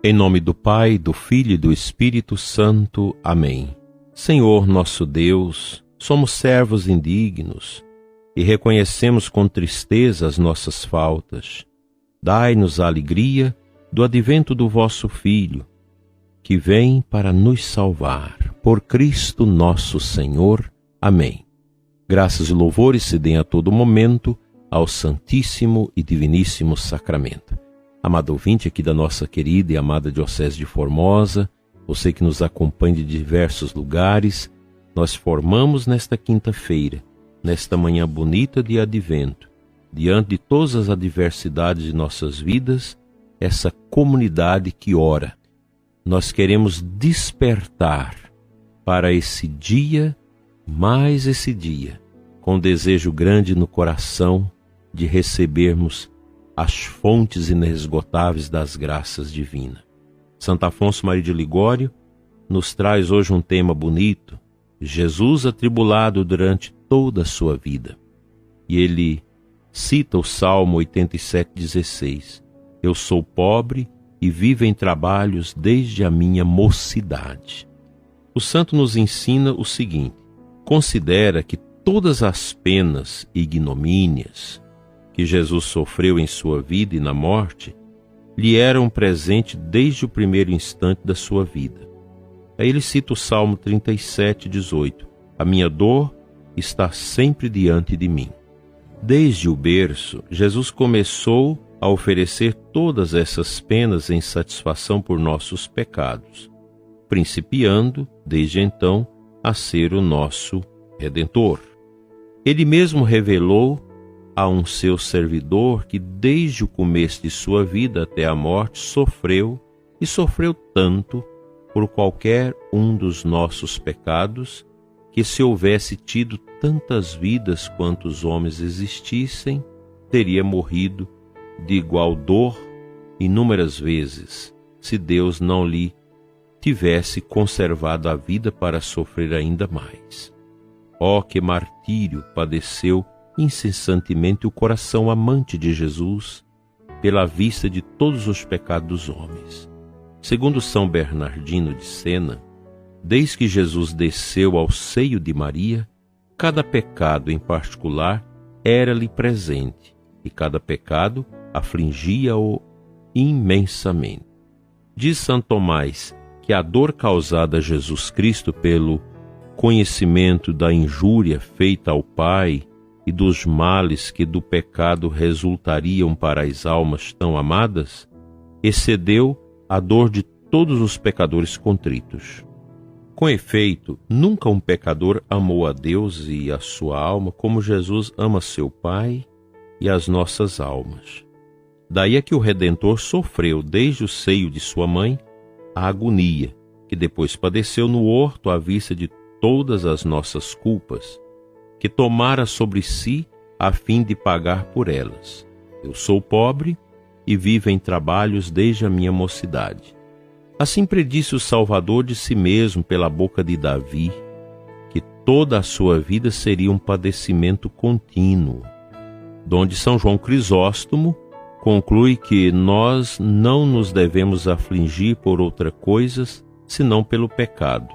Em nome do Pai, do Filho e do Espírito Santo. Amém. Senhor nosso Deus, somos servos indignos e reconhecemos com tristeza as nossas faltas. Dai-nos a alegria do advento do vosso Filho, que vem para nos salvar. Por Cristo nosso Senhor. Amém. Graças e louvores se deem a todo momento ao Santíssimo e Diviníssimo Sacramento. Amado ouvinte aqui da nossa querida e amada Diocese de Formosa, você que nos acompanha de diversos lugares, nós formamos nesta quinta-feira, nesta manhã bonita de advento, diante de todas as adversidades de nossas vidas, essa comunidade que ora. Nós queremos despertar para esse dia, mais esse dia, com desejo grande no coração de recebermos as fontes inesgotáveis das graças divinas. Santo Afonso Maria de Ligório nos traz hoje um tema bonito, Jesus atribulado durante toda a sua vida. E ele cita o Salmo 87,16: Eu sou pobre e vivo em trabalhos desde a minha mocidade. O santo nos ensina o seguinte: considera que todas as penas e ignomínias que Jesus sofreu em sua vida e na morte, lhe eram presente desde o primeiro instante da sua vida. Aí ele cita o Salmo 37,18: A minha dor está sempre diante de mim. Desde o berço, Jesus começou a oferecer todas essas penas em satisfação por nossos pecados, principiando, desde então, a ser o nosso Redentor. Ele mesmo revelou a um seu servidor que desde o começo de sua vida até a morte sofreu, e sofreu tanto por qualquer um dos nossos pecados, que se houvesse tido tantas vidas quantos homens existissem, teria morrido de igual dor inúmeras vezes, se Deus não lhe tivesse conservado a vida para sofrer ainda mais. Oh, que martírio padeceu incessantemente o coração amante de Jesus pela vista de todos os pecados dos homens. Segundo São Bernardino de Sena, desde que Jesus desceu ao seio de Maria, cada pecado em particular era-lhe presente, e cada pecado afligia-o imensamente. Diz São Tomás que a dor causada a Jesus Cristo pelo conhecimento da injúria feita ao Pai e dos males que do pecado resultariam para as almas tão amadas, excedeu a dor de todos os pecadores contritos. Com efeito, nunca um pecador amou a Deus e a sua alma como Jesus ama seu Pai e as nossas almas. Daí é que o Redentor sofreu desde o seio de sua mãe a agonia, que depois padeceu no horto à vista de todas as nossas culpas, que tomara sobre si a fim de pagar por elas. Eu sou pobre e vivo em trabalhos desde a minha mocidade. Assim predisse o Salvador de si mesmo pela boca de Davi, que toda a sua vida seria um padecimento contínuo, donde São João Crisóstomo conclui que nós não nos devemos afligir por outra coisa senão pelo pecado,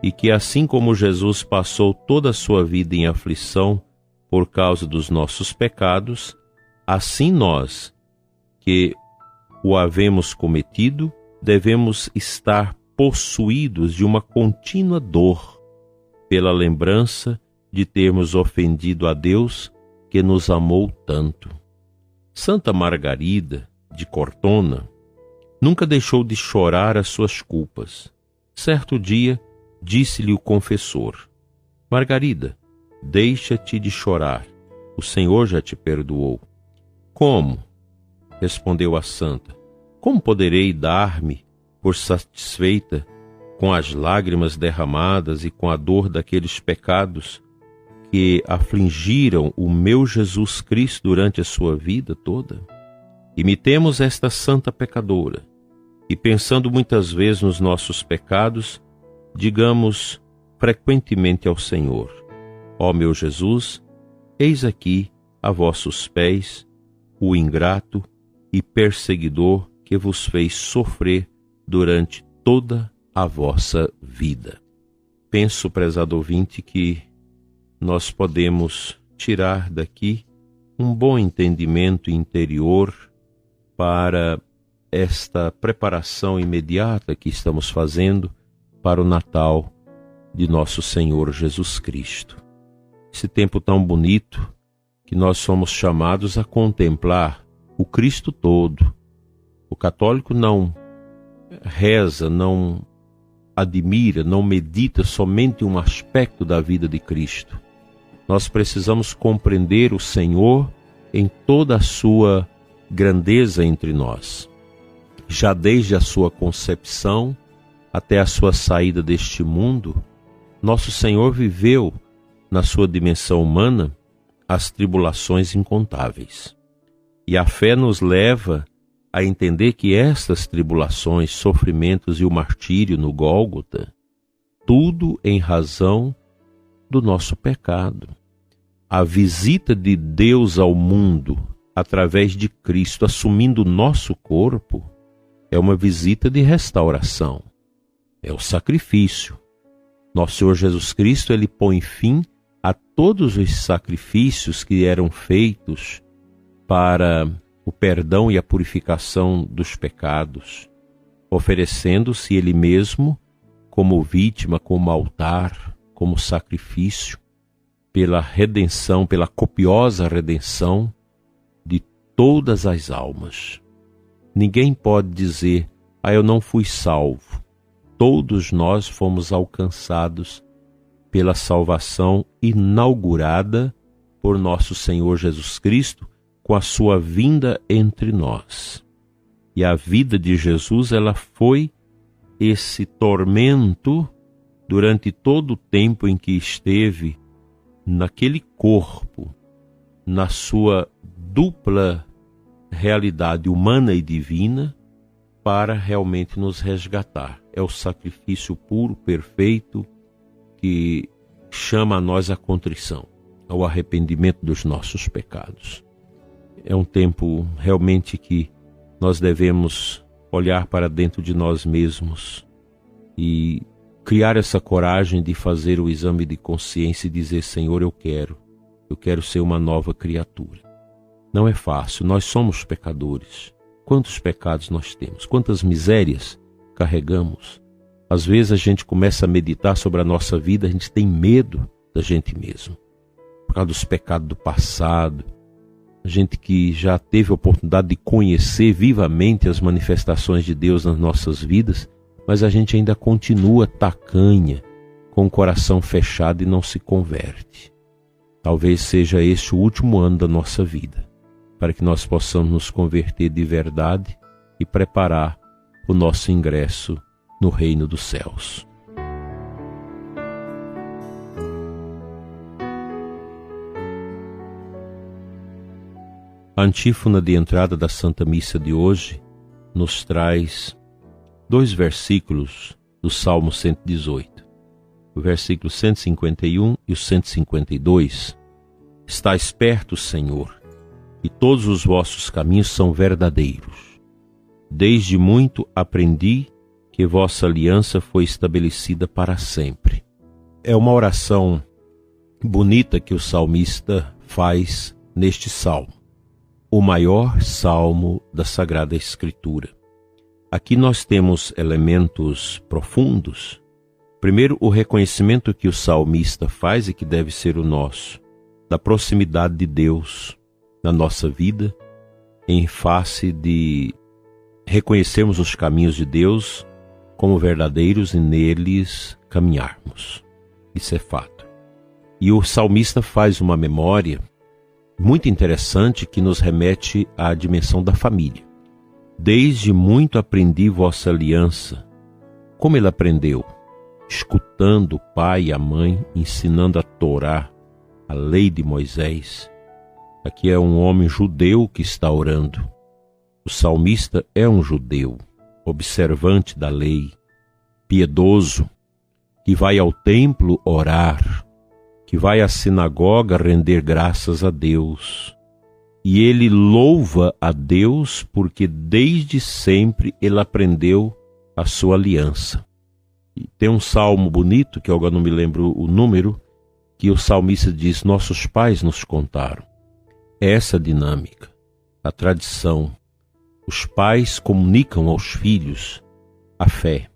e que assim como Jesus passou toda a sua vida em aflição por causa dos nossos pecados, assim nós, que o havemos cometido, devemos estar possuídos de uma contínua dor, pela lembrança de termos ofendido a Deus, que nos amou tanto. Santa Margarida de Cortona nunca deixou de chorar as suas culpas. Certo dia, disse-lhe o confessor: Margarida, deixa-te de chorar, o Senhor já te perdoou. Como? Respondeu a santa. Como poderei dar-me por satisfeita com as lágrimas derramadas e com a dor daqueles pecados que afligiram o meu Jesus Cristo durante a sua vida toda? Imitemos esta santa pecadora e, pensando muitas vezes nos nossos pecados, digamos frequentemente ao Senhor: Ó meu Jesus, eis aqui a vossos pés o ingrato e perseguidor que vos fez sofrer durante toda a vossa vida. Penso, prezado ouvinte, que nós podemos tirar daqui um bom entendimento interior para esta preparação imediata que estamos fazendo para o Natal de nosso Senhor Jesus Cristo. Esse tempo tão bonito que nós somos chamados a contemplar o Cristo todo. O católico não reza, não admira, não medita somente um aspecto da vida de Cristo. Nós precisamos compreender o Senhor em toda a sua grandeza entre nós. Já desde a sua concepção até a sua saída deste mundo, nosso Senhor viveu na sua dimensão humana as tribulações incontáveis. E a fé nos leva a entender que estas tribulações, sofrimentos e o martírio no Gólgota, tudo em razão do nosso pecado. A visita de Deus ao mundo através de Cristo, assumindo o nosso corpo, é uma visita de restauração. É o sacrifício. Nosso Senhor Jesus Cristo, ele põe fim a todos os sacrifícios que eram feitos para o perdão e a purificação dos pecados, oferecendo-se ele mesmo como vítima, como altar, como sacrifício, pela redenção, pela copiosa redenção de todas as almas. Ninguém pode dizer, eu não fui salvo. Todos nós fomos alcançados pela salvação inaugurada por nosso Senhor Jesus Cristo, com a sua vinda entre nós. E a vida de Jesus, ela foi esse tormento durante todo o tempo em que esteve naquele corpo, na sua dupla realidade humana e divina, para realmente nos resgatar. É o sacrifício puro, perfeito, que chama a nós a contrição, ao arrependimento dos nossos pecados. É um tempo realmente que nós devemos olhar para dentro de nós mesmos e criar essa coragem de fazer o exame de consciência e dizer, Senhor, eu quero ser uma nova criatura. Não é fácil, nós somos pecadores. Quantos pecados nós temos, quantas misérias carregamos. Às vezes a gente começa a meditar sobre a nossa vida, a gente tem medo da gente mesmo, por causa dos pecados do passado. A gente que já teve a oportunidade de conhecer vivamente as manifestações de Deus nas nossas vidas, mas a gente ainda continua tacanha, com o coração fechado e não se converte. Talvez seja este o último ano da nossa vida, para que nós possamos nos converter de verdade e preparar o nosso ingresso no reino dos céus. A antífona de entrada da Santa Missa de hoje nos traz 2 versículos do Salmo 118, o versículo 151 e o 152. Estais perto, Senhor, e todos os vossos caminhos são verdadeiros. Desde muito aprendi que vossa aliança foi estabelecida para sempre. É uma oração bonita que o salmista faz neste salmo, o maior salmo da Sagrada Escritura. Aqui nós temos elementos profundos. Primeiro, o reconhecimento que o salmista faz e que deve ser o nosso, da proximidade de Deus na nossa vida, em face de reconhecermos os caminhos de Deus como verdadeiros e neles caminharmos. Isso é fato. E o salmista faz uma memória muito interessante que nos remete à dimensão da família. Desde muito aprendi vossa aliança. Como ele aprendeu? Escutando o pai e a mãe, ensinando a Torá, a lei de Moisés. Aqui é um homem judeu que está orando. O salmista é um judeu, observante da lei, piedoso, que vai ao templo orar, que vai à sinagoga render graças a Deus. E ele louva a Deus porque desde sempre ele aprendeu a sua aliança. E tem um salmo bonito, que eu agora não me lembro o número, que o salmista diz: nossos pais nos contaram. É essa dinâmica, a tradição. Os pais comunicam aos filhos a fé,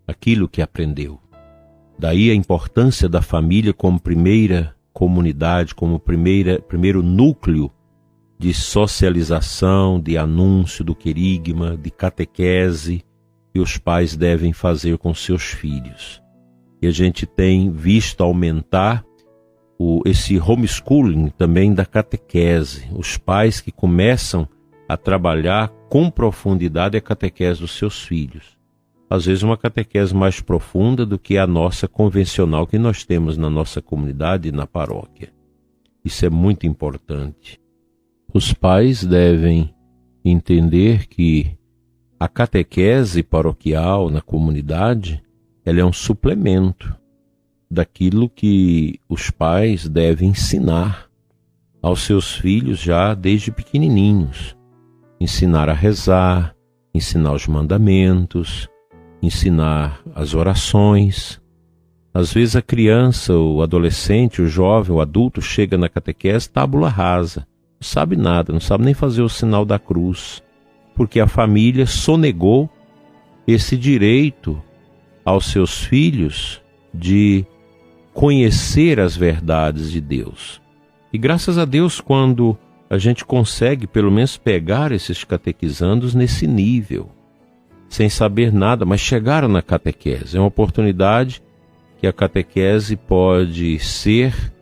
aquilo que aprendeu. Daí a importância da família como primeira comunidade, como primeiro núcleo de socialização, de anúncio do querigma, de catequese que os pais devem fazer com seus filhos. E a gente tem visto aumentar esse homeschooling também da catequese, os pais que começam a trabalhar com profundidade a catequese dos seus filhos. Às vezes uma catequese mais profunda do que a nossa convencional que nós temos na nossa comunidade e na paróquia. Isso é muito importante. Os pais devem entender que a catequese paroquial na comunidade, ela é um suplemento daquilo que os pais devem ensinar aos seus filhos já desde pequenininhos. Ensinar a rezar, ensinar os mandamentos, ensinar as orações. Às vezes a criança, o adolescente, o jovem, o adulto chega na catequese tábula rasa, não sabe nada, não sabe nem fazer o sinal da cruz, porque a família sonegou esse direito aos seus filhos de conhecer as verdades de Deus. E graças a Deus, quando a gente consegue pelo menos pegar esses catequizandos nesse nível, sem saber nada, mas chegaram na catequese. É uma oportunidade que a catequese pode ser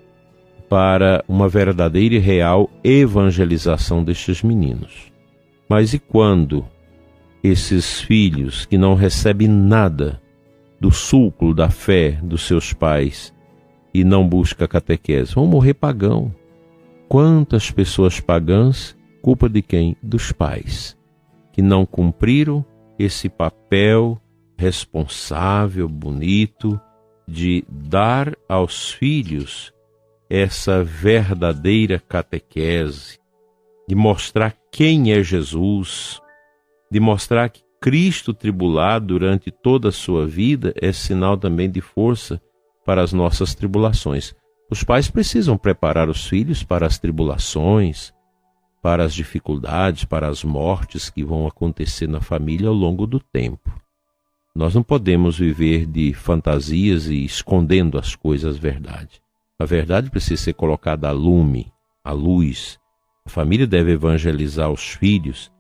para uma verdadeira e real evangelização destes meninos. Mas e quando esses filhos que não recebem nada do súculo da fé dos seus pais e não buscam a catequese? Vão morrer pagão. Quantas pessoas pagãs, culpa de quem? Dos pais, que não cumpriram esse papel responsável, bonito, de dar aos filhos essa verdadeira catequese, de mostrar quem é Jesus, de mostrar que Cristo tribulado durante toda a sua vida é sinal também de força para as nossas tribulações. Os pais precisam preparar os filhos para as tribulações, para as dificuldades, para as mortes que vão acontecer na família ao longo do tempo. Nós não podemos viver de fantasias e escondendo as coisas, verdade. A verdade precisa ser colocada a lume, à luz. A família deve evangelizar os filhos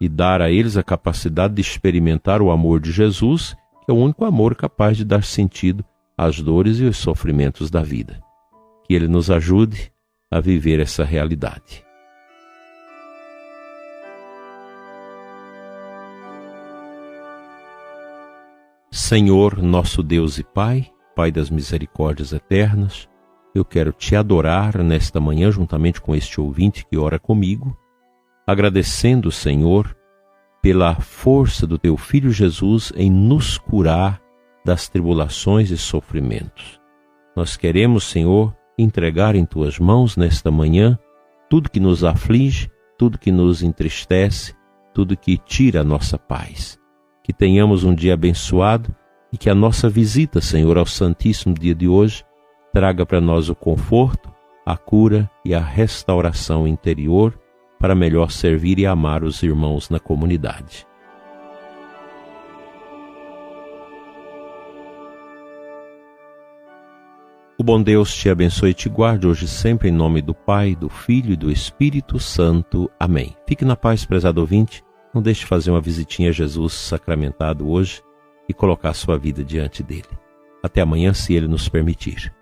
e dar a eles a capacidade de experimentar o amor de Jesus, que é o único amor capaz de dar sentido às dores e aos sofrimentos da vida. Que Ele nos ajude a viver essa realidade. Senhor, nosso Deus e Pai, Pai das misericórdias eternas, eu quero Te adorar nesta manhã juntamente com este ouvinte que ora comigo, agradecendo, Senhor, pela força do Teu Filho Jesus em nos curar das tribulações e sofrimentos. Nós queremos, Senhor, entregar em Tuas mãos nesta manhã tudo que nos aflige, tudo que nos entristece, tudo que tira a nossa paz. Que tenhamos um dia abençoado e que a nossa visita, Senhor, ao Santíssimo dia de hoje traga para nós o conforto, a cura e a restauração interior para melhor servir e amar os irmãos na comunidade. O bom Deus te abençoe e te guarde hoje e sempre, em nome do Pai, do Filho e do Espírito Santo. Amém. Fique na paz, prezado ouvinte. Não deixe de fazer uma visitinha a Jesus sacramentado hoje e colocar sua vida diante dele. Até amanhã, se ele nos permitir.